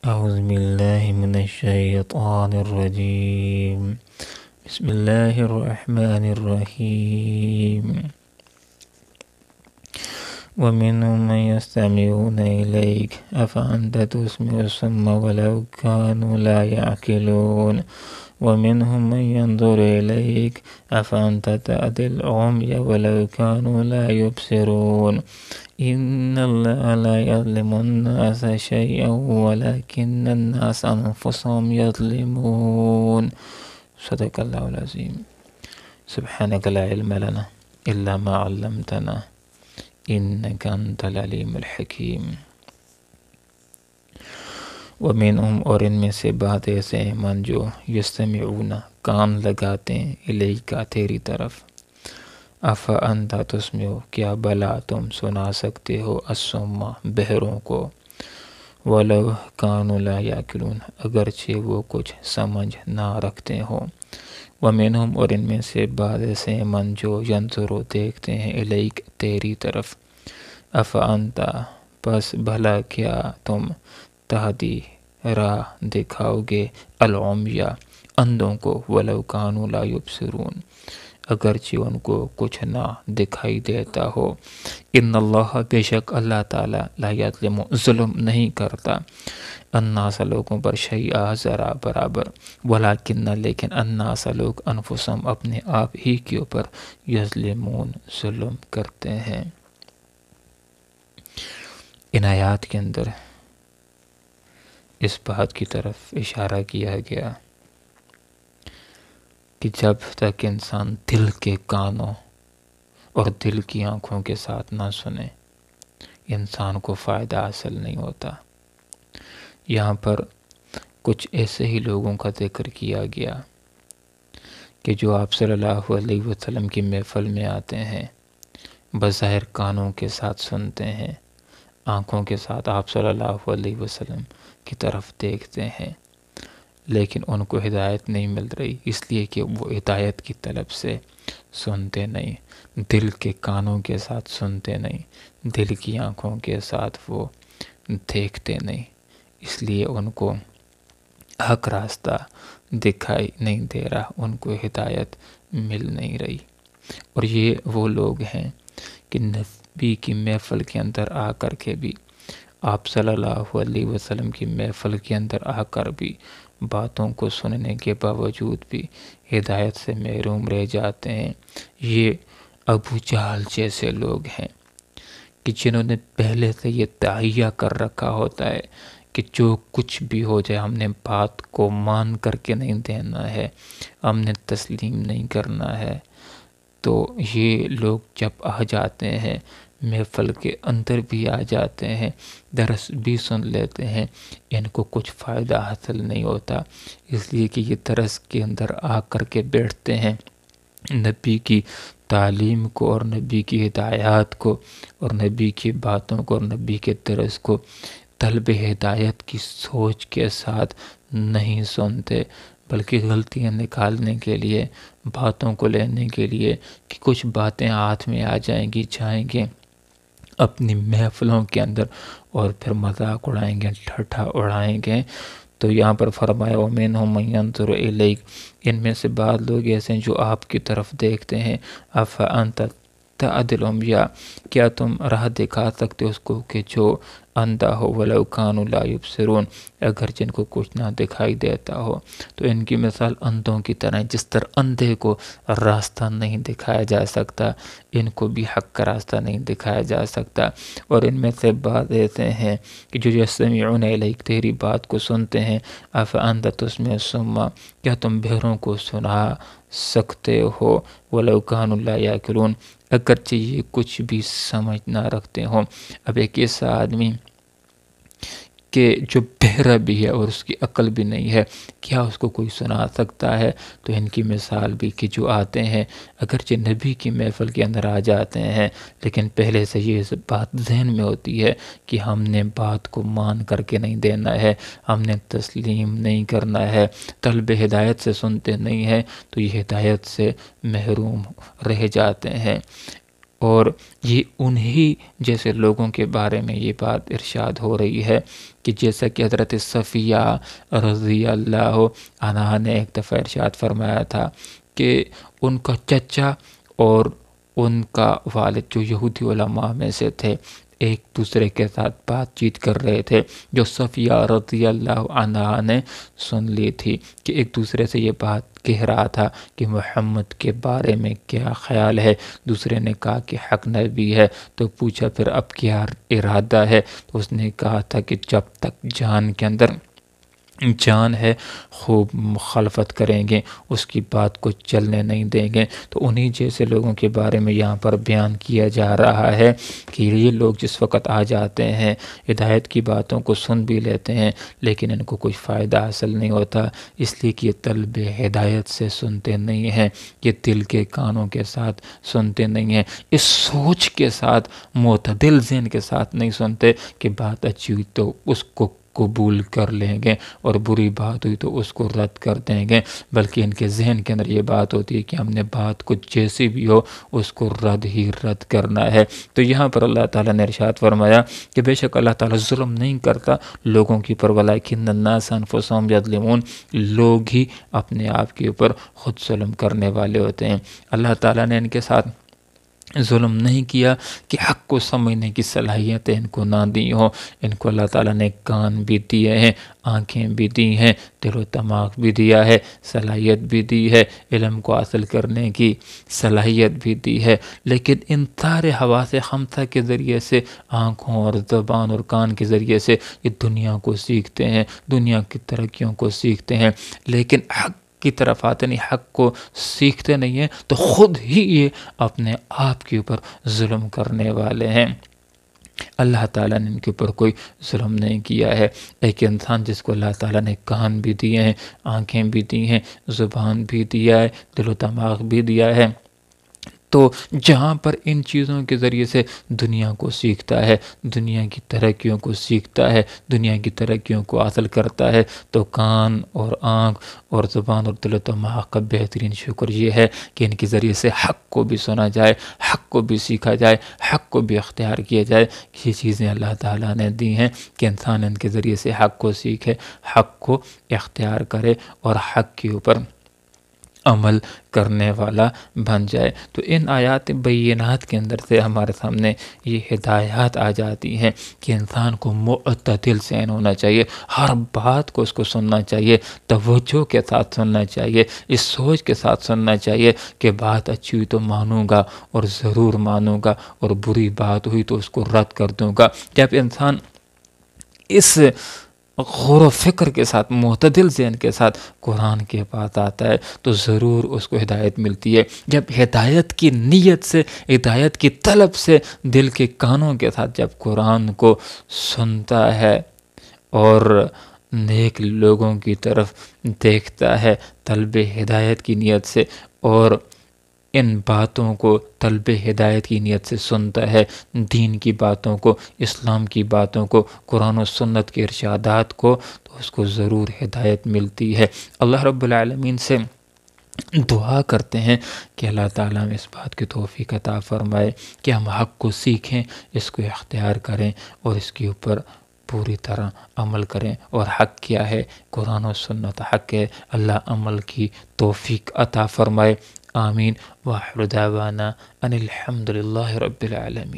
أعوذ بالله من الشيطان الرجيم. بسم الله الرحمن الرحيم. ومنهم من يستمعون إليك أفأنت تسمع الصم ولو كانوا لا يعقلون ومنهم من ينظر إليك أفأنت تهدي العمي ولو كانوا لا يبصرون إن الله لا يظلم الناس شيئا ولكن الناس أنفسهم يظلمون. صدق الله العظيم. سبحانك لا علم لنا إلا ما علمتنا إنك أنت العليم الحكيم. ومنهم اور ان میں سے بعض ایسے ہیں من جو یستمعون کان لگاتے ہیں الیکا تیری طرف. افانت تسمع کیا بلا تم سنا سکتے ہو الصم بہروں کو ولو کانوا لا یعقلون اگرچہ وہ کچھ سمجھ نہ رکھتے ہوں. ومنہم اور ان میں سے بعض ایسے ہیں من جو ینظروا دیکھتے ہیں الیک تیری طرف. افانت پس بھلا کیا تم تہدی راہ دکھاؤ گے العمیٰ اندھوں کو ولو کانوا لا یبصرون اگرچہ ان کو کچھ نہ دکھائی دیتا ہو. ان اللہ بے شک اللہ تعالیٰ لا یظلم ظلم نہیں کرتا الناس لوگوں پر شیئا ذرا برابر ولیکن لیکن الناس لوگ انفسهم اپنے آپ ہی کے اوپر یظلمون ظلم کرتے ہیں. ان آیات کے اندر اس بات کی طرف اشارہ کیا گیا کہ جب تک انسان دل کے کانوں اور دل کی آنکھوں کے ساتھ نہ سنے انسان کو فائدہ حاصل نہیں ہوتا. یہاں پر کچھ ایسے ہی لوگوں کا ذکر کیا گیا کہ جو آپ صلی اللہ علیہ وسلم کی محفل میں آتے ہیں، بظاہر کانوں کے ساتھ سنتے ہیں، آنکھوں کے ساتھ آپ صلی اللہ علیہ وسلم کی طرف دیکھتے ہیں، لیکن ان کو ہدایت نہیں مل رہی اس لیے کہ وہ ہدایت کی طلب سے سنتے نہیں، دل کے کانوں کے ساتھ سنتے نہیں، دل کی آنکھوں کے ساتھ وہ دیکھتے نہیں، اس لیے ان کو حق راستہ دکھائی نہیں دے رہا، ان کو ہدایت مل نہیں رہی. اور یہ وہ لوگ ہیں کہ نبی کی محفل کے اندر آ کر کے بھی، آپ صلی اللہ علیہ وسلم کی محفل کے اندر آ کر بھی باتوں کو سننے کے باوجود بھی ہدایت سے محروم رہ جاتے ہیں. یہ ابو جہل جیسے لوگ ہیں کہ جنہوں نے پہلے سے یہ تہیہ کر رکھا ہوتا ہے کہ جو کچھ بھی ہو جائے ہم نے بات کو مان کر کے نہیں دینا ہے، ہم نے تسلیم نہیں کرنا ہے. تو یہ لوگ جب آ جاتے ہیں محفل کے اندر بھی آ جاتے ہیں، درس بھی سن لیتے ہیں، ان کو کچھ فائدہ حاصل نہیں ہوتا اس لیے کہ یہ درس کے اندر آ کر کے بیٹھتے ہیں، نبی کی تعلیم کو اور نبی کی ہدایات کو اور نبی کی باتوں کو اور نبی کے درس کو طلب ہدایت کی سوچ کے ساتھ نہیں سنتے، بلکہ غلطیاں نکالنے کے لیے، باتوں کو لینے کے لیے کہ کچھ باتیں ہاتھ میں آ جائیں گی جائیں گے اپنی محفلوں کے اندر اور پھر مذاق اڑائیں گے، ٹھٹھا اڑائیں گے. تو یہاں پر فرمایا وَمِنْهُمْ مَن يَنظُرُ إِلَيْكَ ان میں سے بعض لوگ ایسے ہیں جو آپ کی طرف دیکھتے ہیں. أَفَأَنْتَ تَهْدِي الْعُمْيَ کیا تم راہ دکھا سکتے اس کو کہ جو اندھا ہو وَلَوْ كَانُوا لَا يُبْصِرُونَ اگر جن کو کچھ نہ دکھائی دیتا ہو. تو ان کی مثال اندھوں کی طرح ہے، جس طرح اندھے کو راستہ نہیں دکھایا جا سکتا ان کو بھی حق کا راستہ نہیں دکھایا جا سکتا. اور ان میں سے بعض ایسے ہیں کہ جو یستمعون الیک تیری بات کو سنتے ہیں. افانت تسمع الصم کیا تم بہروں کو سنا سکتے ہو ولو کانوا لا یعقلون اگرچہ یہ کچھ بھی سمجھ نہ رکھتے ہوں. اب ایک ایسا آدمی کہ جو بہرا بھی ہے اور اس کی عقل بھی نہیں ہے، کیا اس کو کوئی سنا سکتا ہے؟ تو ان کی مثال بھی کہ جو آتے ہیں اگرچہ نبی کی محفل کے اندر آ جاتے ہیں لیکن پہلے سے یہ بات ذہن میں ہوتی ہے کہ ہم نے بات کو مان کر کے نہیں دینا ہے، ہم نے تسلیم نہیں کرنا ہے، طلب ہدایت سے سنتے نہیں ہیں تو یہ ہدایت سے محروم رہ جاتے ہیں. اور یہ انہی جیسے لوگوں کے بارے میں یہ بات ارشاد ہو رہی ہے کہ جیسا کہ حضرت صفیہ رضی اللہ عنہا نے ایک دفعہ ارشاد فرمایا تھا کہ ان کا چچا اور ان کا والد جو یہودی علماء میں سے تھے ایک دوسرے کے ساتھ بات چیت کر رہے تھے، جو صفیہ رضی اللہ عنہا نے سن لی تھی کہ ایک دوسرے سے یہ بات کہہ رہا تھا کہ محمد کے بارے میں کیا خیال ہے۔ دوسرے نے کہا کہ حق نبی ہے، تو پوچھا پھر اب کیا ارادہ ہے؟ تو اس نے کہا تھا کہ جب تک جان کے اندر جان ہے خوب مخالفت کریں گے، اس کی بات کو چلنے نہیں دیں گے۔ تو انہی جیسے لوگوں کے بارے میں یہاں پر بیان کیا جا رہا ہے کہ یہ لوگ جس وقت آ جاتے ہیں ہدایت کی باتوں کو سن بھی لیتے ہیں لیکن ان کو کوئی فائدہ حاصل نہیں ہوتا، اس لیے کہ یہ طلب ہدایت سے سنتے نہیں ہیں، یہ دل کے کانوں کے ساتھ سنتے نہیں ہیں، اس سوچ کے ساتھ معتدل ذہن کے ساتھ نہیں سنتے کہ بات اچھی ہوئی تو اس کو قبول کر لیں گے اور بری بات ہوئی تو اس کو رد کر دیں گے، بلکہ ان کے ذہن کے اندر یہ بات ہوتی ہے کہ ہم نے بات کو جیسی بھی ہو اس کو رد ہی رد کرنا ہے۔ تو یہاں پر اللہ تعالیٰ نے ارشاد فرمایا کہ بے شک اللہ تعالیٰ ظلم نہیں کرتا لوگوں کی پر، وَلَٰكِنَّ النَّاسَ أَنفُسَهُمْ يَظْلِمُونَ، لوگ ہی اپنے آپ کے اوپر خود ظلم کرنے والے ہوتے ہیں۔ اللہ تعالیٰ نے ان کے ساتھ ظلم نہیں کیا کہ حق کو سمجھنے کی صلاحیتیں ان کو نہ دی ہوں، ان کو اللہ تعالیٰ نے کان بھی دیے ہیں، آنکھیں بھی دی ہیں، دل و دماغ بھی دیا ہے، صلاحیت بھی دی ہے، علم کو حاصل کرنے کی صلاحیت بھی دی ہے، لیکن ان سارے حواس خمسہ کے ذریعے سے، آنکھوں اور زبان اور کان کے ذریعے سے یہ دنیا کو سیکھتے ہیں، دنیا کی ترقیوں کو سیکھتے ہیں، لیکن حق کی طرف آتے نہیں، حق کو سیکھتے نہیں ہیں، تو خود ہی یہ اپنے آپ کے اوپر ظلم کرنے والے ہیں۔ اللہ تعالیٰ نے ان کے اوپر کوئی ظلم نہیں کیا ہے۔ ایک انسان جس کو اللہ تعالیٰ نے کان بھی دیے ہیں، آنکھیں بھی دی ہیں، زبان بھی دیا ہے، دل و دماغ بھی دیا ہے، تو جہاں پر ان چیزوں کے ذریعے سے دنیا کو سیکھتا ہے، دنیا کی ترقیوں کو سیکھتا ہے، دنیا کی ترقیوں کو حاصل کرتا ہے، تو کان اور آنکھ اور زبان اور دل و دماغ کا بہترین شکر یہ ہے کہ ان کے ذریعے سے حق کو بھی سنا جائے، حق کو بھی سیکھا جائے، حق کو بھی اختیار کیا جائے۔ یہ چیزیں اللہ تعالیٰ نے دی ہیں کہ انسان ان کے ذریعے سے حق کو سیکھے، حق کو اختیار کرے اور حق کے اوپر عمل کرنے والا بن جائے۔ تو ان آیات بینات کے اندر سے ہمارے سامنے یہ ہدایات آ جاتی ہیں کہ انسان کو معتدل ذہن ہونا چاہیے، ہر بات کو اس کو سننا چاہیے، توجہ کے ساتھ سننا چاہیے، اس سوچ کے ساتھ سننا چاہیے کہ بات اچھی ہوئی تو مانوں گا اور ضرور مانوں گا، اور بری بات ہوئی تو اس کو رد کر دوں گا۔ جب انسان اس غور و فکر کے ساتھ، معتدل ذہن کے ساتھ قرآن کے پاس آتا ہے تو ضرور اس کو ہدایت ملتی ہے۔ جب ہدایت کی نیت سے، ہدایت کی طلب سے، دل کے کانوں کے ساتھ جب قرآن کو سنتا ہے اور نیک لوگوں کی طرف دیکھتا ہے طلب ہدایت کی نیت سے، اور ان باتوں کو طلب ہدایت کی نیت سے سنتا ہے، دین کی باتوں کو، اسلام کی باتوں کو، قرآن و سنت کے ارشادات کو، تو اس کو ضرور ہدایت ملتی ہے۔ اللہ رب العالمین سے دعا کرتے ہیں کہ اللہ تعالیٰ ہمیں اس بات کی توفیق عطا فرمائے کہ ہم حق کو سیکھیں، اس کو اختیار کریں اور اس کے اوپر پوری طرح عمل کریں۔ اور حق کیا ہے؟ قرآن و سنت حق ہے۔ اللہ عمل کی توفیق عطا فرمائے۔ آمین۔ وآخر دعوانا ان الحمد للہ رب العالمین۔